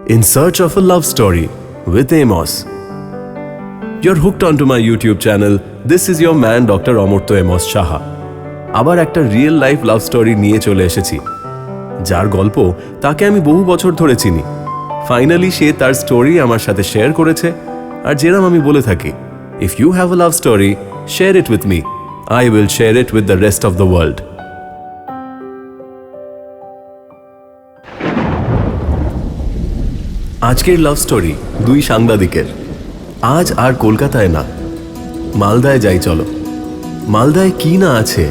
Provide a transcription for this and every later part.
In search of a love story with Amos. You're hooked onto my YouTube channel. This is your man Dr. Amurtha Amos Saha. আবার একটা real life love story নিয়ে চলে এসেছি, যার গল্প তাকে আমি বহু বছর ধরে চিনি। ফাইনালি সে তার স্টোরি আমার সাথে শেয়ার করেছে। আর যেরকম আমি বলে থাকি, if you have a love story, share it with me. I will share it with the rest of the world. আজকের লাভ স্টোরি দুই সাংবাদিকের। আজ আর কলকাতায় না, মালদায় যাই চলো। মালদায় কি না আছে!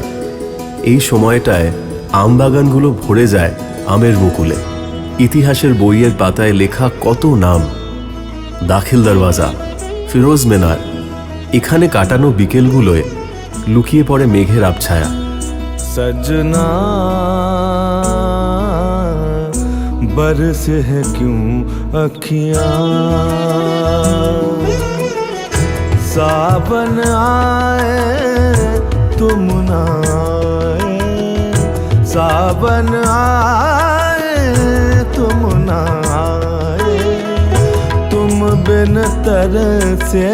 এই সময়টায় আমবাগানগুলো ভরে যায় আমের মুকুলে। ইতিহাসের বইয়ের পাতায় লেখা কত নাম, দাখিল দরওয়াজা, ফিরোজ মিনার। এখানে কাটানো বিকেলগুলোয় লুকিয়ে পড়ে মেঘের আবছায়া। सजना बरस है क्यों अखियां, सावन आए तुम ना आए, सावन आए तुम ना आए, तुम बिन तरसे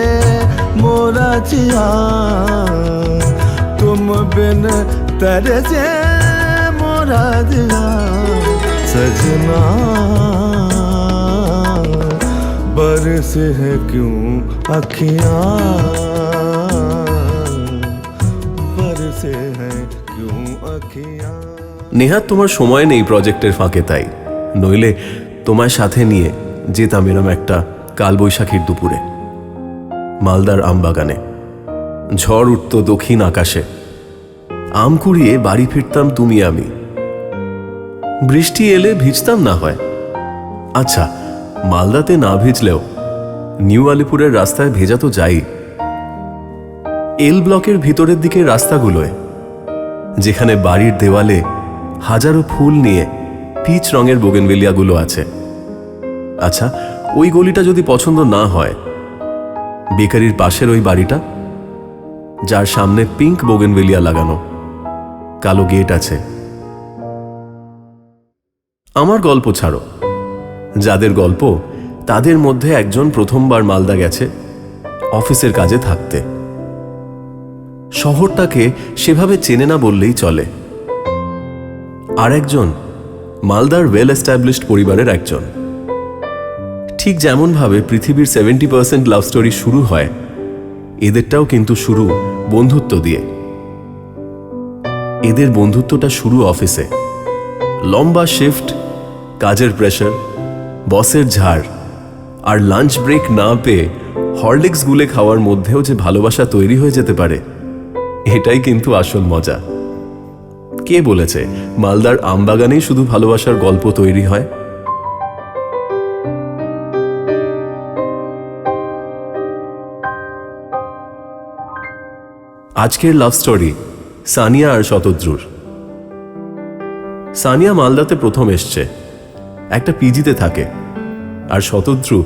मोरा जिया, तुम बिन तरसे मोरा जिया। सजना बरस है क्यों अखियां, बरस है क्यों अखियां। নেহাত তোমার সময় নেই প্রজেক্টের ফাঁকে, তাই নইলে তোমায় সাথে নিয়ে যেতাম এরম একটা কালবৈশাখীর দুপুরে মালদার আমবাগানে। ঝড় উঠত দক্ষিণ আকাশে, আম কুড়িয়ে বাড়ি ফিরতাম তুমি আমি। বৃষ্টি এলে ভিজতাম না হয়। আচ্ছা, মালদাতে না ভিজলেও নিউ আলিপুরের রাস্তায় ভেজা তো যাই। এল ব্লকের ভিতরের দিকের রাস্তাগুলোয়, যেখানে বাড়ির দেওয়ালে হাজারো ফুল নিয়ে পিচ রঙের বোগেনভেলিয়াগুলো আছে। আচ্ছা, ওই গলিটা যদি পছন্দ না হয়, বেকারির পাশের ওই বাড়িটা, যার সামনে পিঙ্ক বোগেনভেলিয়া লাগানো, কালো গেট আছে। আমার গল্প ছাড়ো, যাদের গল্প তাদের মধ্যে একজন প্রথমবার মালদা গেছে অফিসের কাজে থাকতে। শহরটাকে সেভাবে চেনে না বললেই চলে। আর একজন মালদার ওয়েল এস্টাবলিশড পরিবারের একজন। ঠিক যেমনভাবে পৃথিবীর 70% লাভ স্টোরি শুরু হয়, এদেরটাও কিন্তু শুরু বন্ধুত্ব দিয়ে। এদের বন্ধুত্বটা শুরু অফিসে। লম্বা শিফট, কাজের প্রেশার, বসের ঝাড় আর লাঞ্চ ব্রেক না পেয়ে হরলিক্স গুলে খাওয়ার মধ্যেও যে ভালোবাসা তৈরি হয়ে যেতে পারে, এটাই কিন্তু আসল মজা। কে বলেছে মালদার আমবাগানেই শুধু ভালোবাসার গল্প তৈরি হয়? আজকের লাভ স্টোরি সানিয়া আর শতদ্রুর। সানিয়া মালদাতে প্রথম এসছে, একটা পিজিতে থাকে। আর শতদ্রু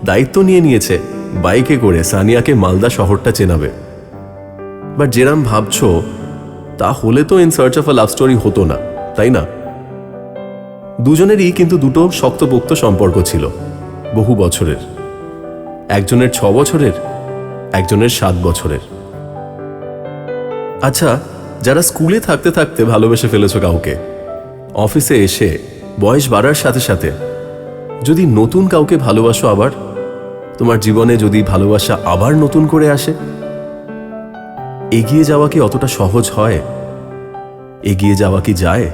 দায়িত্ব নিয়ে নিয়েছে বাইকে করে সানিয়াকে মালদা শহরটা চেনাবে। বাট যেরাম ভাবছো তা হলে তো in search of a love story হতো না, তাই না? দুজনেরই কিন্তু দুটো শক্তপোক্ত সম্পর্ক ছিল, বহু বছরের। একজনের 6 বছরের, একজনের 7 বছরের। আচ্ছা, যারা স্কুলে থাকতে থাকতে ভালোবেসে ফেলেছ কাউকে, অফিসে এসে বয়স বাড়ার সাথে সাথে যদি নতুন কাউকে ভালোবাসো, আবার তোমার জীবনে যদি ভালোবাসা আবার নতুন করে আসে, এগিয়ে যাওয়া কি অতটা সহজ হয়? এগিয়ে যাওয়া কি যায়?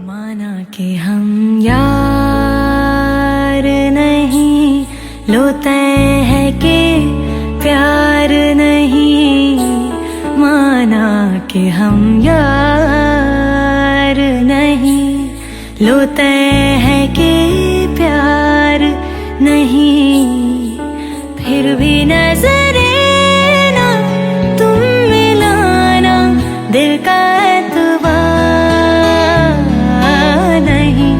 माना कि हम यार नहीं, लोते हैं कि प्यार नहीं, माना कि हम यार नहीं, लोते हैं कि प्यार नहीं, फिर भी नजरे ना तुम मिलाना, दिल का एतबार नहीं,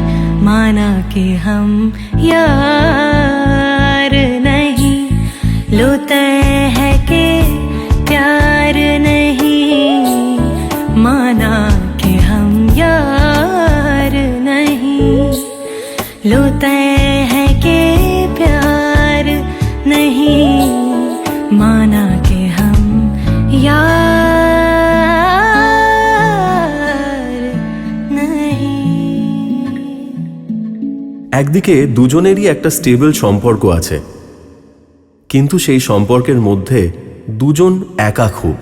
माना कि हम यार नहीं, लोते हैं कि प्यार नहीं, माना कि हम यार नहीं, लोते हैं कि नहीं, माना कि हम यार नहीं। একদিকে দুজনেরই একটা স্টেবল সম্পর্ক আছে, কিন্তু সেই সম্পর্কের মধ্যে দুজন একা খুব।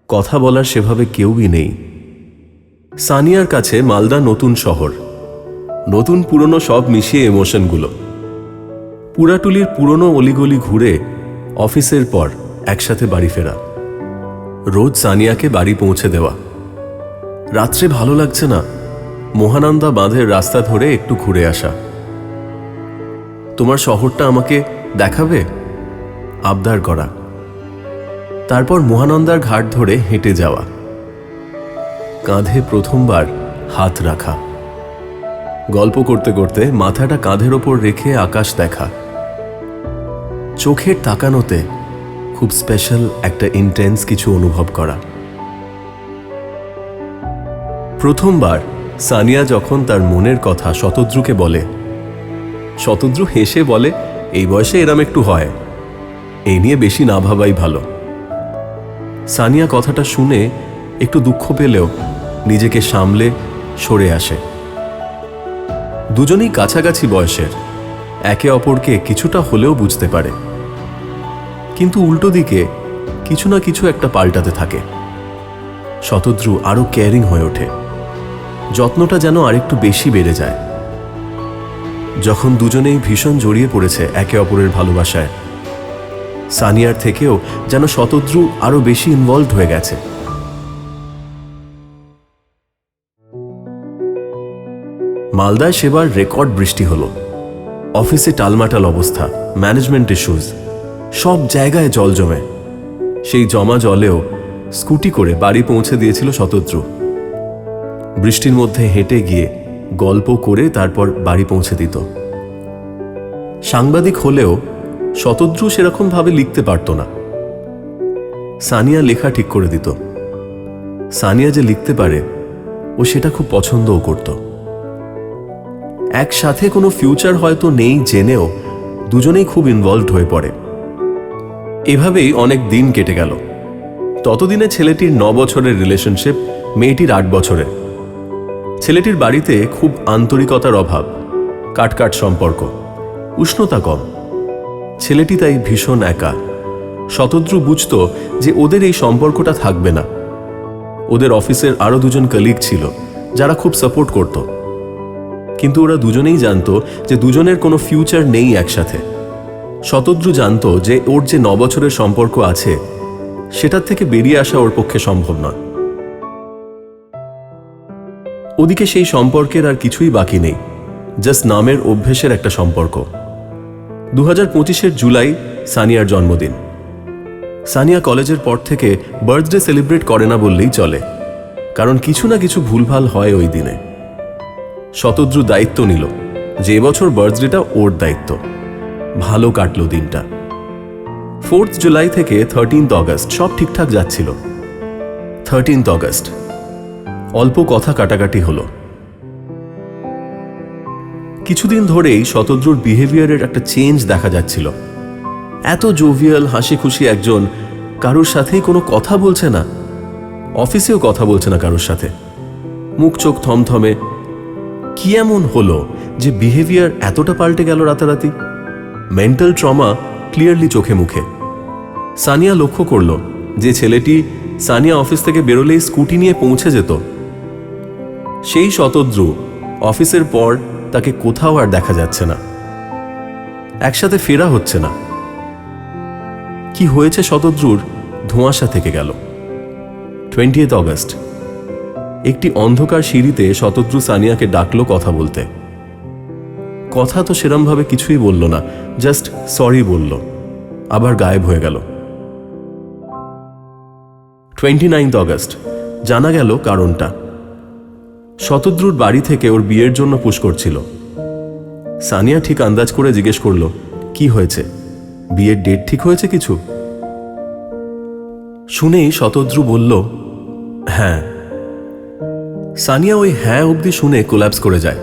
কথা বলার সেভাবে কেউই নেই। সানিয়ার কাছে মালদা নতুন শহর, নতুন পুরনো সব মিশিয়ে ইমোশনগুলো। পুরাটুলির পুরনো অলিগলি ঘুরে অফিসের পর একসাথে বাড়ি ফেরা, রোজ সানিয়াকে বাড়ি পৌঁছে দেওয়া। রাত্রে ভালো লাগছে না, মহানন্দা বাঁধের রাস্তা ধরে একটু ঘুরে আসা। তোমার শহরটা আমাকে দেখাবে, আবদার করা। তারপর মহানন্দার ঘাট ধরে হেঁটে যাওয়া, কাঁধে প্রথমবার হাত রাখা, গল্প করতে করতে মাথাটা কাঁধের ওপর রেখে আকাশ দেখা। চোখের তাকানোতে খুব স্পেশাল একটা ইন্টেন্স কিছু অনুভব করা। প্রথমবার সানিয়া যখন তার মনের কথা শতদ্রুকে বলে, শতদ্রু হেসে বলে, এই বয়সে এরম একটু হয়, এই নিয়ে বেশি না ভাবাই ভালো। সানিয়া কথাটা শুনে একটু দুঃখ পেলেও নিজেকে সামলে সরে আসে। দুজনেই কাছাকাছি বয়সের, একে অপরকে কিছুটা হলেও বুঝতে পারে, কিন্তু উল্টো দিকে কিছু না কিছু একটা পাল্টাতে থাকে। শতদ্রু আরো কেয়ারিং হয়ে ওঠে, যত্নটা যেন আরেকটু বেশি বেড়ে যায়। যখন দুজনেই ভীষণ জড়িয়ে পড়েছে একে অপরের ভালোবাসায়, সানিয়ার থেকেও যেন শতদ্রু আরো বেশি ইনভলভড হয়ে গেছে। মালদায় সেবার রেকর্ড বৃষ্টি হলো। অফিসে টালমাটাল অবস্থা, ম্যানেজমেন্ট ইস্যুজ, সব জায়গায় জল জমে। সেই জমা জলেও স্কুটি করে বাড়ি পৌঁছে দিয়েছিল শতদ্রু। বৃষ্টির মধ্যে হেঁটে গিয়ে গল্প করে তারপর বাড়ি পৌঁছে দিত। সাংবাদিক হলেও শতদ্রু সেরকম ভাবে লিখতে পারত না। সানিয়া লেখা ঠিক করে দিত। সানিয়া যে লিখতে পারে ও সেটা খুব পছন্দও করত। একসাথে কোনো ফিউচার হয়তো নেই জেনেও দুজনেই খুব ইনভলভড হয়ে পড়ে। এভাবেই অনেক দিন কেটে গেল। ততদিনে ছেলেটির 9 বছরের রিলেশনশিপ, মেয়েটির 8 বছরের। ছেলেটির বাড়িতে খুব আন্তরিকতার অভাব, কাটকাট সম্পর্ক, উষ্ণতা কম। ছেলেটি তাই ভীষণ একা। শতদ্রু বুঝত যে ওদের এই সম্পর্কটা থাকবে না। ওদের অফিসের আরো দুজন কলিগ ছিল যারা খুব সাপোর্ট করত, কিন্তু ওরা দুজনেই জানতো যে দুজনের কোনো ফিউচার নেই একসাথে। শতদ্রু জানতো যে ওর যে 9 বছরের সম্পর্ক আছে সেটার থেকে বেরিয়ে আসা ওর পক্ষে সম্ভব নয়। ওদিকে সেই সম্পর্কের আর কিছুই বাকি নেই, জাস্ট নামের অভ্যেসের একটা সম্পর্ক। 2025-এর জুলাই সানিয়ার জন্মদিন। সানিয়া কলেজের পর থেকে বার্থডে সেলিব্রেট করে না বললেই চলে, কারণ কিছু না কিছু ভুলভাল হয় ওই দিনে। শতদ্রু দায়িত্ব নিল যে এবছর বার্থডেটা ওর দায়িত্ব। ভালো কাটলো দিনটা। 4th জুলাই থেকে 13th অগস্ট সব ঠিকঠাক যাচ্ছিল। 13th অগস্ট অল্প কথা কাটাকাটি হলো। কিছুদিন ধরেই শতদ্রুর বিহেভিয়ারের একটা চেঞ্জ দেখা যাচ্ছিল। এত জোভিয়াল হাসি খুশি একজন কারোর সাথেই কোনো কথা বলছে না, অফিসেও কথা বলছে না কারোর সাথে, মুখ চোখ থমথমে। কি এমন হলো যে বিহেভিয়ার এতটা পাল্টে গেল রাতারাতি? মেন্টাল ট্রমা ক্লিয়ারলি চোখে মুখে। সানিয়া লক্ষ্য করল যে ছেলেটি সানিয়া অফিস থেকে বেরোলেই স্কুটি নিয়ে পৌঁছে যেত, সেই শতদ্রু অফিসের পর তাকে কোথাও আর দেখা যাচ্ছে না, একসাথে ফেরা হচ্ছে না। কি হয়েছে শতদ্রুর ধোঁয়াশা থেকে গেল। 20th অগস্ট একটি অন্ধকার সিঁড়িতে শতদ্রু সানিয়াকে ডাকলো কথা বলতে। কথা তো সেরমভাবে কিছুই বলল না, জাস্ট সরি বলল, আবার গায়েব হয়ে গেল। 29th অগস্ট জানা গেল কারণটা। শতদ্রুর বাড়ি থেকে ওর বিয়ের জন্য পুশ করছিল। সানিয়া ঠিক আন্দাজ করে জিজ্ঞেস করল, কি হয়েছে, বিয়ের ডেট ঠিক হয়েছে কিছু? শুনেই শতদ্রু বলল, হ্যাঁ। সানিয়া ওই হ্যাঁ অবধি শুনে কোল্যাপস করে যায়।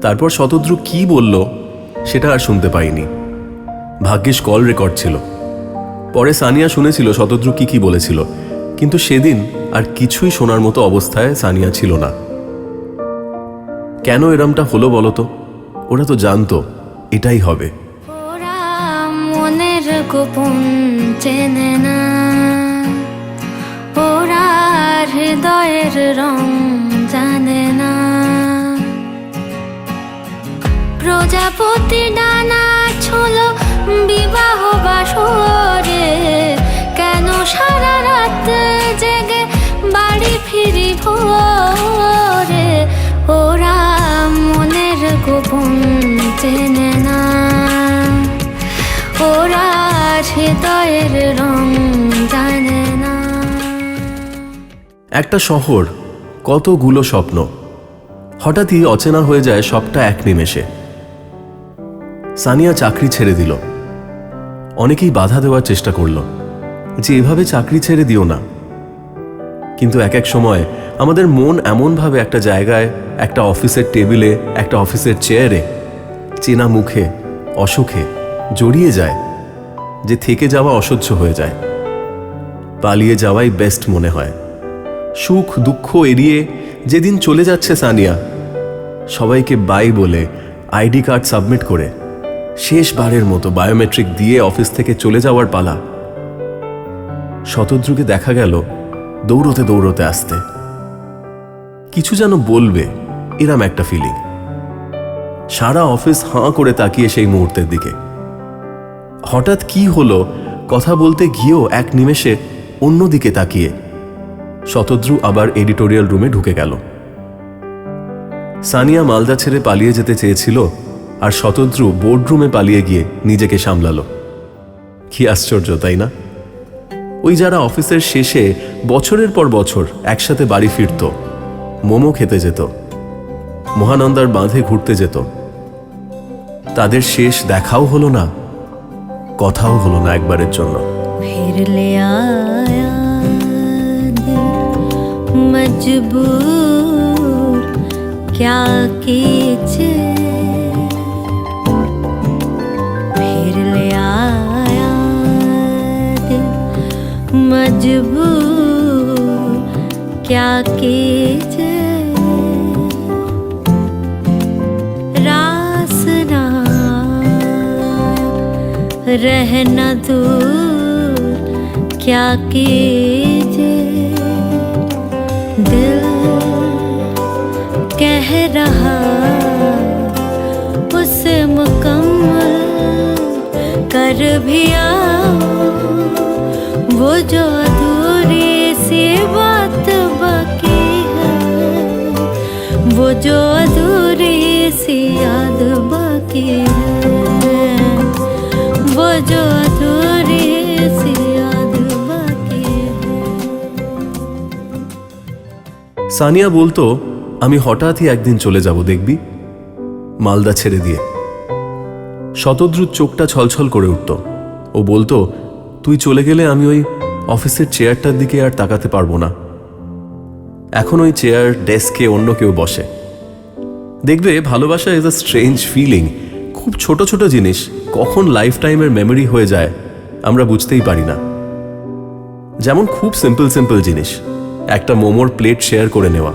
তারপর শতদ্রু কি বলল সেটা আর শুনতে পাইনি। ভাগ্যিস কল রেকর্ড ছিল। পরে সানিয়া শুনেছিল শতদ্রু কি বলেছিল, কিন্তু সেদিন আর কিছুই শোনার মতো অবস্থায় সানিয়া ছিল না। কেন এরমটা হলো বলতো? ওরা তো জানতো এটাই হবে। ওরা মনের গোপন চেনে না, ওরা হৃদয়ের রং জানে না। প্রজাপতি ডানা ছোলো বিবাহ বাসরে, কেন সারা রাত জেগে বাড়ি ফিরি ভোরে। ওরা মনের গোপন চেনে না, ওরা হৃদয়ের রং জানে না। একটা শহর, কতগুলো স্বপ্ন, হঠাৎই অচেনা হয়ে যায় সবটা এক নিমেষে। সানিয়া চাকরি ছেড়ে দিল। অনেকেই বাধা দেওয়ার চেষ্টা করলো যে এভাবে চাকরি ছেড়ে দিও না, কিন্তু এক এক সময় আমাদের মন এমনভাবে একটা জায়গায়, একটা অফিসের টেবিলে, একটা অফিসের চেয়ারে, চেনা মুখে, অসুখে জড়িয়ে যায় যে থেকে যাওয়া অসহ্য হয়ে যায়। পালিয়ে যাওয়াই বেস্ট মনে হয়। সুখ দুঃখ এড়িয়ে যেদিন চলে যাচ্ছে সানিয়া, সবাইকে বাই বলে আইডি কার্ড সাবমিট করে শেষবারের মতো বায়োমেট্রিক দিয়ে অফিস থেকে চলে যাওয়ার পালা। শতদ্রুকে দেখা গেল দৌড়তে দৌড়তে আসতে। কিছু যেন বলবে, এরম একটা ফিলিং। সারা অফিস হাঁ করে তাকিয়ে সেই মুহূর্তের দিকে। হঠাৎ কি হলো, কথা বলতে গিয়েও এক নিমেষে অন্যদিকে তাকিয়ে শতদ্রু আবার এডিটোরিয়াল রুমে ঢুকে গেল। সানিয়া মালদা ছেড়ে পালিয়ে যেতে চেয়েছিল, আর শতদ্রু বোর্ডরুমে পালিয়ে গিয়ে নিজেকে সামলালো। কি আশ্চর্য, তাই না? ওই যারা অফিসের শেষে বছরের পর বছর একসাথে বাড়ি ফিরত, মোমো খেতে যেত, মহানন্দার বাঁধে ঘুরতে যেত, তাদের শেষ দেখাও হলো না, কথাও হলো না একবারের জন্য। फिर ले आया दिल मजबूर, क्या कीजिए। फिर ले आया दिल मजबूर, क्या कीजिए। रास ना रहना दूर, क्या कीजिए। दिल कह रहा उसे मुकम्मल कर भी आओ, वो जो अधूरी सी बात बाकी है, वो जो अधूरी सी याद बाकी है, वो जो अधूरी सी याद बाकी है। সানিয়া বলতো, আমি হঠাৎই একদিন চলে যাব দেখবি, মালদা ছেড়ে দিয়ে। শতদ্রুর চোখটা ছলছল করে উঠত। ও বলতো, তুই চলে গেলে আমি ওই অফিসের চেয়ারটার দিকে আর তাকাতে পারবো না। এখন ওই চেয়ার ডেস্কে অন্য কেউ বসে। দেখবে, ভালোবাসা ইজ আ স্ট্রেঞ্জ ফিলিং। খুব ছোট ছোট জিনিস কখন লাইফ টাইমের মেমোরি হয়ে যায় আমরা বুঝতেই পারি না। যেমন খুব সিম্পল জিনিস, একটা মোমোর প্লেট শেয়ার করে নেওয়া,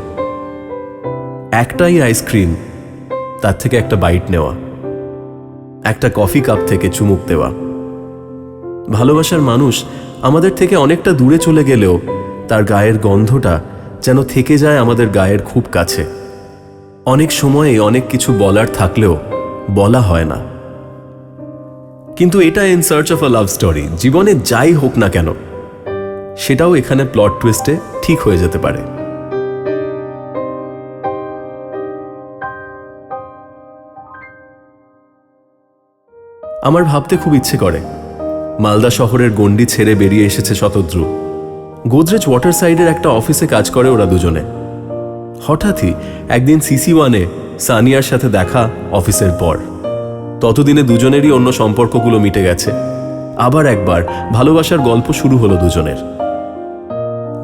একটাই আইসক্রিম, তার থেকে একটা বাইট নেওয়া, একটা কফি কাপ থেকে চুমুক দেওয়া। ভালোবাসার মানুষ আমাদের থেকে অনেকটা দূরে চলে গেলেও তার গায়ের গন্ধটা যেন থেকে যায় আমাদের গায়ের খুব কাছে। অনেক সময়ে অনেক কিছু বলার থাকলেও বলা হয় না। কিন্তু এটা in search of a love story. জীবনে যাই হোক না কেন, সেটাও এখানে প্লট টুইস্টে ঠিক হয়ে যেতে পারে। আমার ভাবতে খুব ইচ্ছে করে, মালদা শহরের গণ্ডি ছেড়ে বেরিয়ে এসেছে শতদ্রু। গোদরেজ ওয়াটার সাইডের একটা অফিসে কাজ করে ওরা দুজনে। হঠাৎই একদিন CC1-এ সানিয়ার সাথে দেখা অফিসের পর। ততদিনে দুজনেরই অন্য সম্পর্কগুলো মিটে গেছে। আবার একবার ভালোবাসার গল্প শুরু হলো দুজনের।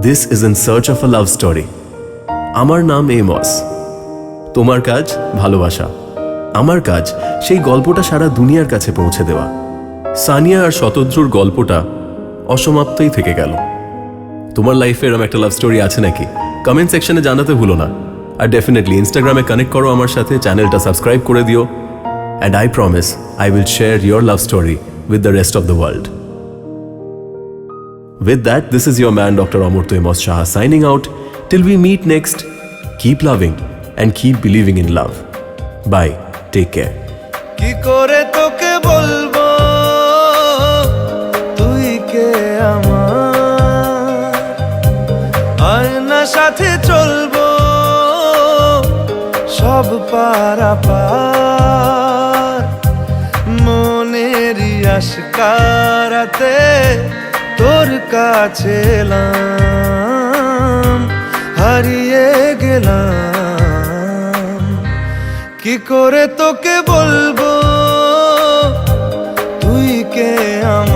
This is in search of a love story. আমার নাম এমস। তোমার কাজ ভালোবাসা, আমার কাজ সেই গল্পটা সারা দুনিয়ার কাছে পৌঁছে দেওয়া। সানিয়া আর শতদ্রুর গল্পটা অসমাপ্তই থেকে গেল। তোমার লাইফে এরকম একটা লাভ স্টোরি আছে নাকি? কমেন্ট সেকশনে জানাতে ভুলো না। আর ডেফিনেটলি ইনস্টাগ্রামে কানেক্ট করো আমার সাথে, চ্যানেলটা সাবস্ক্রাইব করে দিও। And I promise I will share your love story with the rest of the world. With that, this is your man Dr. Amurto Amos Shah signing out. Till we meet next, keep loving and keep believing in love. Bye. Take care. কি করে তোকে বলবো তুই কে আমার, আয়না সাথে চলবো সব পারাপার, মনেরই আশকারাতে তোর কাছে এলাম, হারিয়ে গেলাম। কি করে তোকে বলবো তুই কে আমার।